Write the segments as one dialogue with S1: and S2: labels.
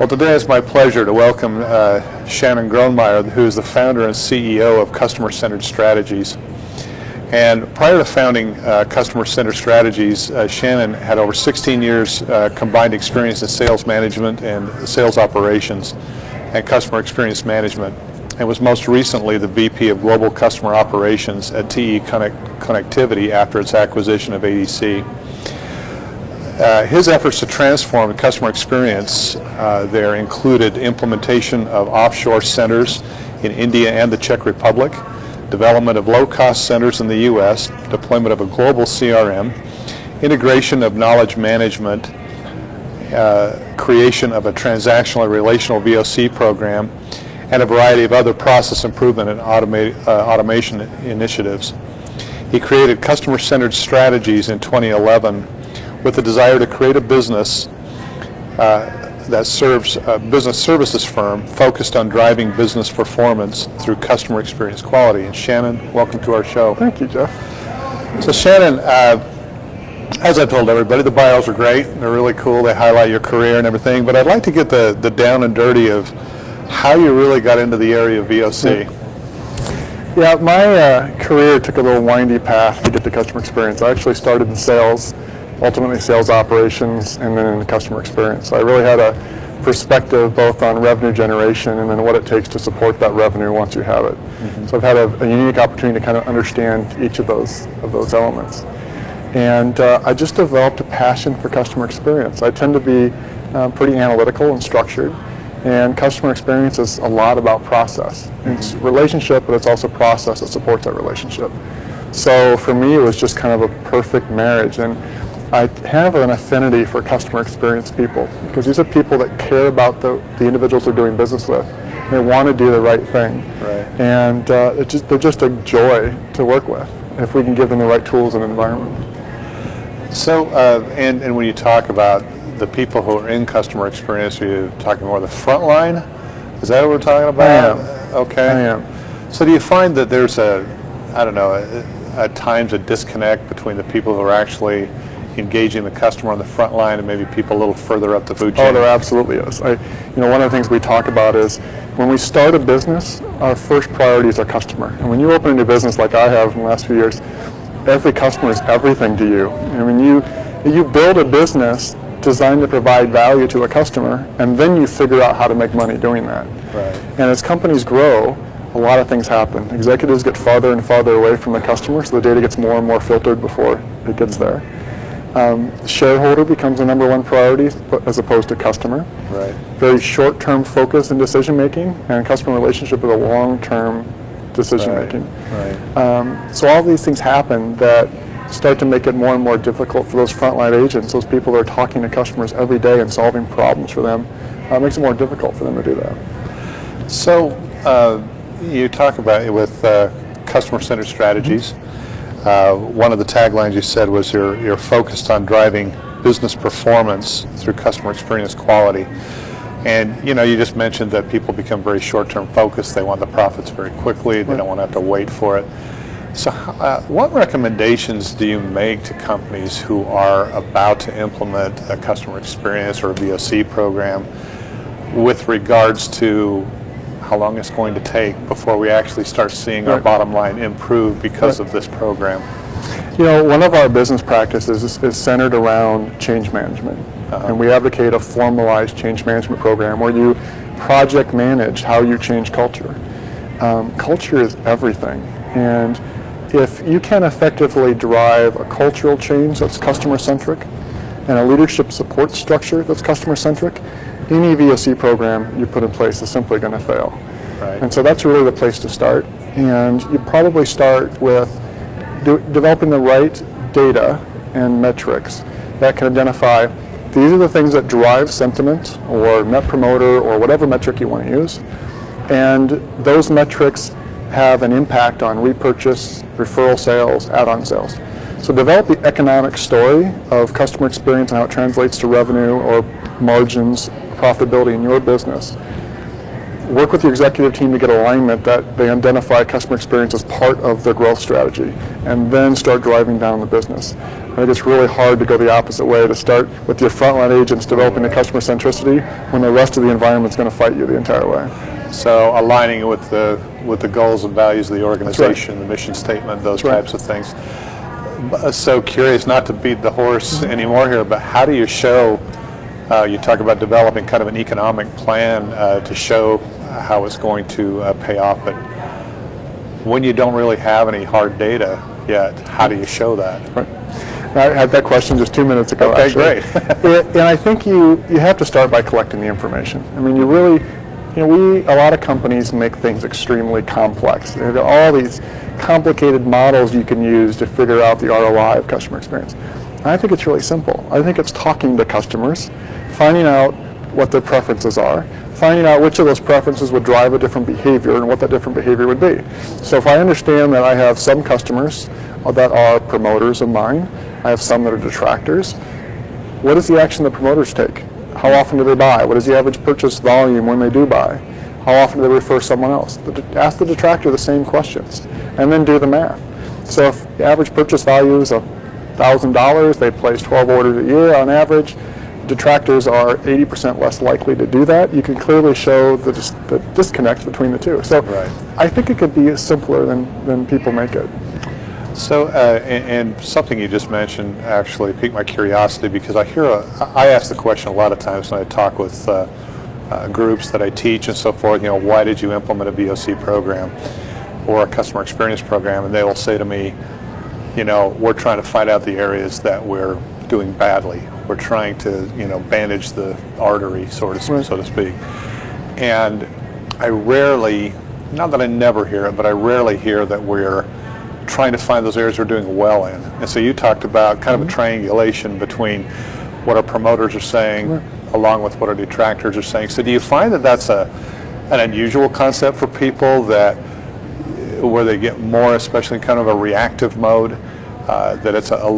S1: Well, today it's my pleasure to welcome Shannon Gronemeyer, who is the founder and CEO of Customer-Centered Strategies. And prior to founding Customer-Centered Strategies, Shannon had over 16 years combined experience in sales management and sales operations and customer experience management, and was most recently the VP of Global Customer Operations at TE Connectivity after its acquisition of ADC. His efforts to transform the customer experience there included implementation of offshore centers in India and the Czech Republic, development of low-cost centers in the U.S., deployment of a global CRM, integration of knowledge management, creation of a transactional and relational VOC program, and a variety of other process improvement and automation initiatives. He created Customer-Centered Strategies in 2011 with the desire to create a business that serves a business services firm focused on driving business performance through customer experience quality. And Shannon, welcome to our show.
S2: Thank you, Jeff.
S1: So Shannon, as I told everybody, the bios are great. They're really cool. They highlight your career and everything. But I'd like to get the down and dirty of how you really got into the area of VOC.
S2: Yeah, my career took a little windy path to get to customer experience. I actually started in sales, ultimately sales operations, and then in customer experience. So I really had a perspective both on revenue generation and then what it takes to support that revenue once you have it. Mm-hmm. So I've had a unique opportunity to kind of understand each of those elements. And I just developed a passion for customer experience. I tend to be pretty analytical and structured, and customer experience is a lot about process. It's relationship, but it's also process that supports that relationship. So for me, it was just kind of a perfect marriage. And I have an affinity for customer experience people because these are people that care about the individuals they're doing business with. They want to do the right thing.
S1: Right.
S2: And they're just a joy to work with if we can give them the right tools and environment.
S1: So, and when you talk about the people who are in customer experience, are you talking more the front line? Is that what we're talking about?
S2: I am.
S1: Okay.
S2: I am.
S1: So do you find that there's at times a disconnect between the people who are actually engaging the customer on the front line and maybe people a little further up the food chain?
S2: Oh, there absolutely is. One of the things we talk about is when we start a business, our first priority is our customer. And when you open a new business like I have in the last few years, every customer is everything to you. I mean, you build a business designed to provide value to a customer, and then you figure out how to make money doing that.
S1: Right. And
S2: as companies grow, a lot of things happen. Executives get farther and farther away from the customer, so the data gets more and more filtered before it gets there. Shareholder becomes the number one priority as opposed to customer.
S1: Right.
S2: Very short-term focus in decision making, and customer relationship is a long-term decision making.
S1: Right.
S2: So all these things happen that start to make it more and more difficult for those frontline agents, those people that are talking to customers every day and solving problems for them. It makes it more difficult for them to do that.
S1: So you talk about it with customer-centered strategies. One of the taglines you said was you're focused on driving business performance through customer experience quality. And you just mentioned that people become very short-term focused. They want the profits very quickly. They don't want to have to wait for it. So what recommendations do you make to companies who are about to implement a customer experience or a VOC program with regards to how long it's going to take before we actually start seeing our bottom line improve because of this program?
S2: One of our business practices is centered around change management. And we advocate a formalized change management program where you project manage how you change culture. Culture is everything. And if you can effectively drive a cultural change that's customer-centric and a leadership support structure that's customer-centric, any VOC program you put in place is simply going to fail.
S1: Right.
S2: And so that's really the place to start. And you probably start with developing the right data and metrics that can identify these are the things that drive sentiment or net promoter or whatever metric you want to use. And those metrics have an impact on repurchase, referral sales, add-on sales. So develop the economic story of customer experience and how it translates to revenue or margins, profitability in your business. work with the executive team to get alignment that they identify customer experience as part of their growth strategy, and then start driving down the business. I think it's really hard to go the opposite way, to start with your frontline agents developing the customer centricity when the rest of the environment's going to fight you the entire way.
S1: So aligning with the goals and values of the organization, the mission statement, those types of things. So curious, not to beat the horse anymore here, but how do you show, you talk about developing kind of an economic plan to show how it's going to pay off, but when you don't really have any hard data yet, how do you show that?
S2: Right. I had that question just 2 minutes ago.
S1: Okay,
S2: actually.
S1: great.
S2: And I think you have to start by collecting the information. I mean, a lot of companies make things extremely complex. There are all these complicated models you can use to figure out the ROI of customer experience. And I think it's really simple. I think it's talking to customers, finding out what their preferences are, finding out which of those preferences would drive a different behavior and what that different behavior would be. So if I understand that I have some customers that are promoters of mine, I have some that are detractors, what is the action that promoters take? How often do they buy? What is the average purchase volume when they do buy? How often do they refer someone else? Ask the detractor the same questions, and then do the math. So if the average purchase value is $1,000, they place 12 orders a year on average, detractors are 80% less likely to do that. You can clearly show the disconnect between the two. So I think it could be simpler than people make it.
S1: So, and something you just mentioned actually piqued my curiosity, because I ask the question a lot of times when I talk with groups that I teach and so forth, why did you implement a VOC program or a customer experience program? And they will say to me, we're trying to find out the areas that we're doing badly. We're trying to, bandage the artery, so to speak. And I rarely, not that I never hear it, but I rarely hear that we're trying to find those areas we're doing well in. And so you talked about kind of a triangulation between what our promoters are saying along with what our detractors are saying. So do you find that that's an unusual concept for people, where they get more, especially in kind of a reactive mode, that it's a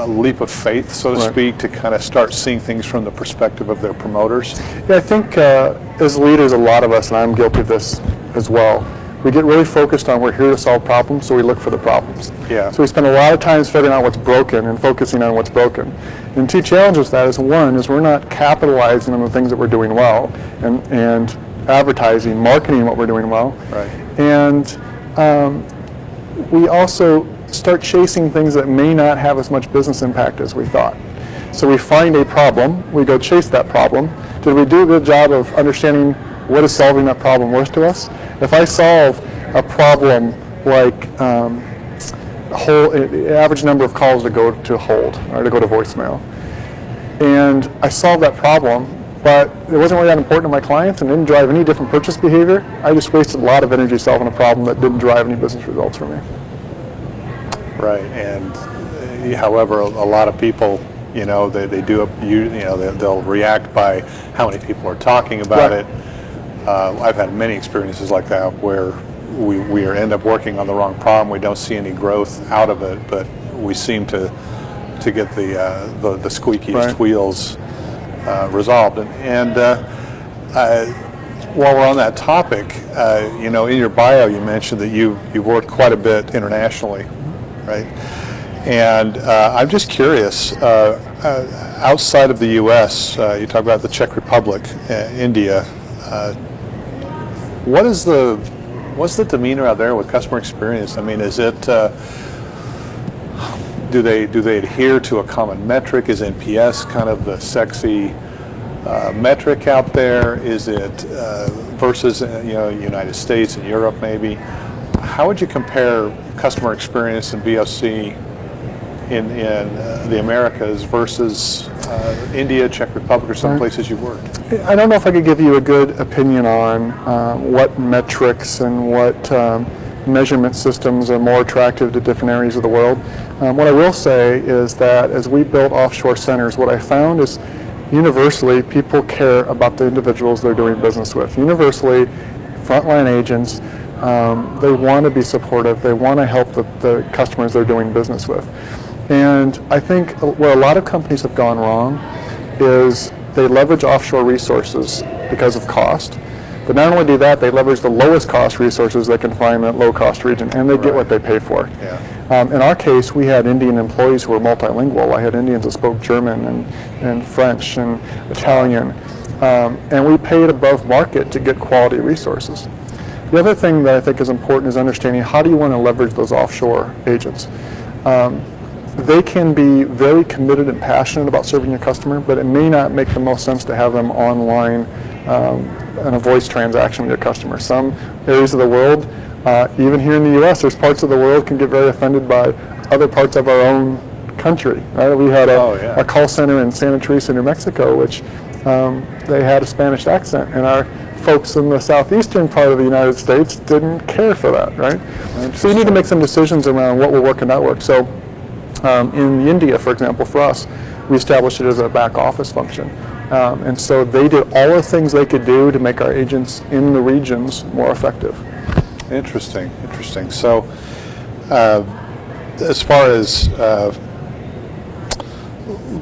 S1: leap of faith, so to speak, to kind of start seeing things from the perspective of their promoters?
S2: Yeah, I think as leaders, a lot of us, and I'm guilty of this as well, we get really focused on we're here to solve problems, so we look for the problems.
S1: Yeah.
S2: So we spend a lot of time figuring out what's broken and focusing on what's broken. And two challenges with that is, one, is we're not capitalizing on the things that we're doing well and advertising, marketing what we're doing well.
S1: Right.
S2: And we also start chasing things that may not have as much business impact as we thought. So we find a problem, we go chase that problem. Did we do a good job of understanding what is solving that problem worth to us? If I solve a problem like the average number of calls to go to hold, or to go to voicemail, and I solved that problem, but it wasn't really that important to my clients and didn't drive any different purchase behavior, I just wasted a lot of energy solving a problem that didn't drive any business results for me.
S1: Right, and however, a lot of people, they'll react by how many people are talking about it. I've had many experiences like that where we end up working on the wrong problem. We don't see any growth out of it, but we seem to get the squeakiest wheels resolved. And while we're on that topic, in your bio you mentioned that you've worked quite a bit internationally, right? And I'm just curious, outside of the U.S., you talk about the Czech Republic, India. What's the demeanor out there with customer experience? I mean, is it do they adhere to a common metric? Is NPS kind of the sexy metric out there? Is it versus United States and Europe maybe? How would you compare customer experience in VOC in the Americas versus India, Czech Republic, or some places you've worked?
S2: I don't know if I could give you a good opinion on what metrics and what measurement systems are more attractive to different areas of the world. What I will say is that as we built offshore centers, what I found is universally people care about the individuals they're doing business with. Universally, frontline agents, they want to be supportive. They want to help the customers they're doing business with. And I think where a lot of companies have gone wrong is they leverage offshore resources because of cost. But not only do that, they leverage the lowest cost resources they can find in that low cost region, and they get what they pay for.
S1: Yeah.
S2: In our case, we had Indian employees who were multilingual. I had Indians that spoke German and French and Italian, and we paid above market to get quality resources. The other thing that I think is important is understanding how do you want to leverage those offshore agents. They can be very committed and passionate about serving your customer, but it may not make the most sense to have them online in a voice transaction with your customer. Some areas of the world, even here in the U.S., there's parts of the world can get very offended by other parts of our own country. Right? We had a call center in Santa Teresa, New Mexico, which they had a Spanish accent, and our folks in the southeastern part of the United States didn't care for that, right? So you need to make some decisions around what will work and not work. So in India, for example, for us, we established it as a back office function. And so they did all the things they could do to make our agents in the regions more effective.
S1: Interesting, interesting. So as far as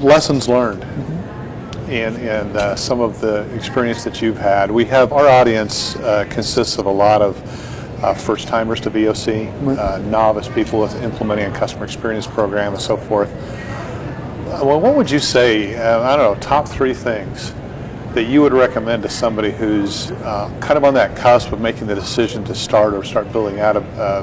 S1: lessons learned in some of the experience that you've had, we have our audience consists of a lot of first-timers to VOC, novice people with implementing a customer experience program and so forth. Well, what would you say, I don't know, top 3 things that you would recommend to somebody who's kind of on that cusp of making the decision to start building out a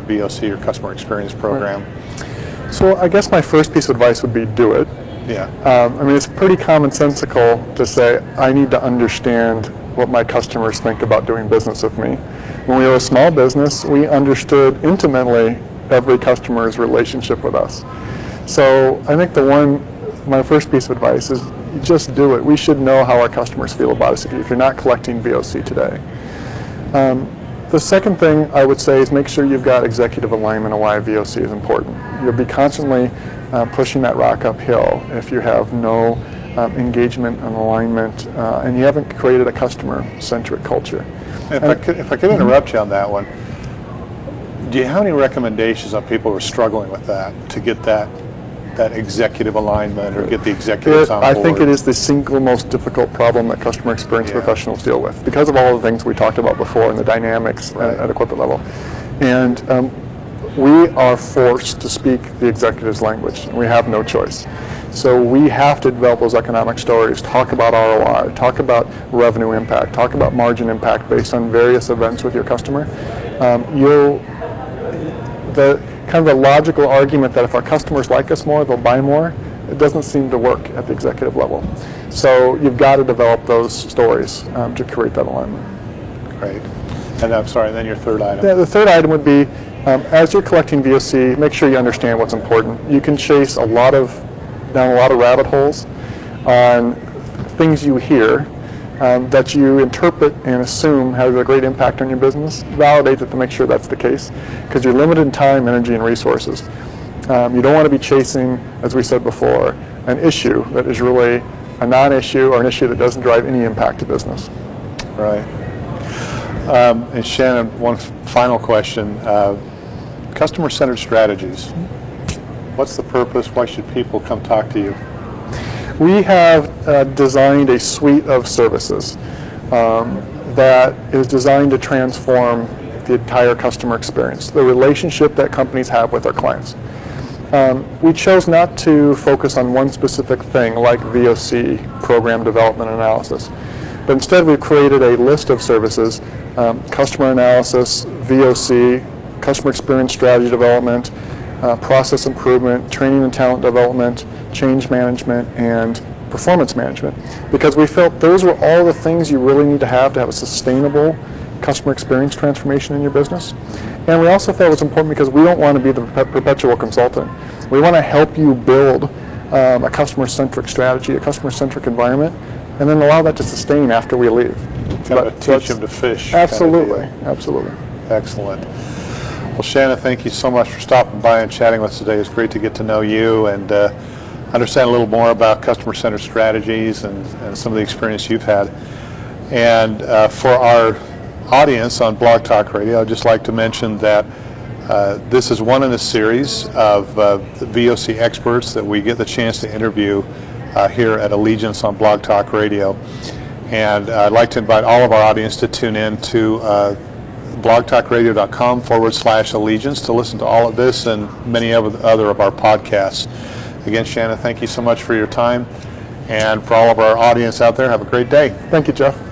S1: VOC or customer experience program?
S2: Right. So I guess my first piece of advice would be do it.
S1: Yeah.
S2: I mean, it's pretty commonsensical to say, I need to understand what my customers think about doing business with me. When we were a small business, we understood intimately every customer's relationship with us. So I think my first piece of advice is just do it. We should know how our customers feel about us if you're not collecting VOC today. The second thing I would say is make sure you've got executive alignment on why VOC is important. You'll be constantly pushing that rock uphill if you have no engagement and alignment and you haven't created a customer-centric culture.
S1: If I could interrupt you on that one, do you have any recommendations on people who are struggling with that, to get that executive alignment or get the executives on board?
S2: I think it is the single most difficult problem that customer experience professionals deal with because of all the things we talked about before and the dynamics at a corporate level. And we are forced to speak the executive's language. We have no choice. So we have to develop those economic stories, talk about ROI, talk about revenue impact, talk about margin impact based on various events with your customer. The kind of a logical argument that if our customers like us more, they'll buy more, it doesn't seem to work at the executive level. So you've got to develop those stories to create that alignment.
S1: Great. And I'm sorry, and then your third item.
S2: Yeah, the third item would be, as you're collecting VOC, make sure you understand what's important. You can chase down a lot of rabbit holes on things you hear that you interpret and assume has a great impact on your business. Validate it to make sure that's the case, because you're limited in time, energy, and resources. You don't want to be chasing, as we said before, an issue that is really a non-issue or an issue that doesn't drive any impact to business.
S1: Right. And Shannon, one final question. Customer-centered strategies. What's the purpose? Why should people come talk to you?
S2: We have designed a suite of services that is designed to transform the entire customer experience, the relationship that companies have with their clients. We chose not to focus on one specific thing like VOC, program development analysis, but instead we've created a list of services, customer analysis, VOC, customer experience strategy development, process improvement, training and talent development, change management, and performance management, because we felt those were all the things you really need to have a sustainable customer experience transformation in your business. And we also felt it was important because we don't want to be the perpetual consultant. We want to help you build a customer-centric strategy, a customer-centric environment, and then allow that to sustain after we leave.
S1: Kind of teach them to fish.
S2: Absolutely, absolutely.
S1: Excellent. Well, Shannon, thank you so much for stopping by and chatting with us today. It's great to get to know you and understand a little more about customer-centered strategies and some of the experience you've had. And for our audience on Blog Talk Radio, I'd just like to mention that this is one in a series of VOC experts that we get the chance to interview here at Allegiance on Blog Talk Radio. And I'd like to invite all of our audience to tune in to blogtalkradio.com/allegiance to listen to all of this and many other of our podcasts. Again, Shannon, thank you so much for your time. And for all of our audience out there, have a great day.
S2: Thank you, Jeff.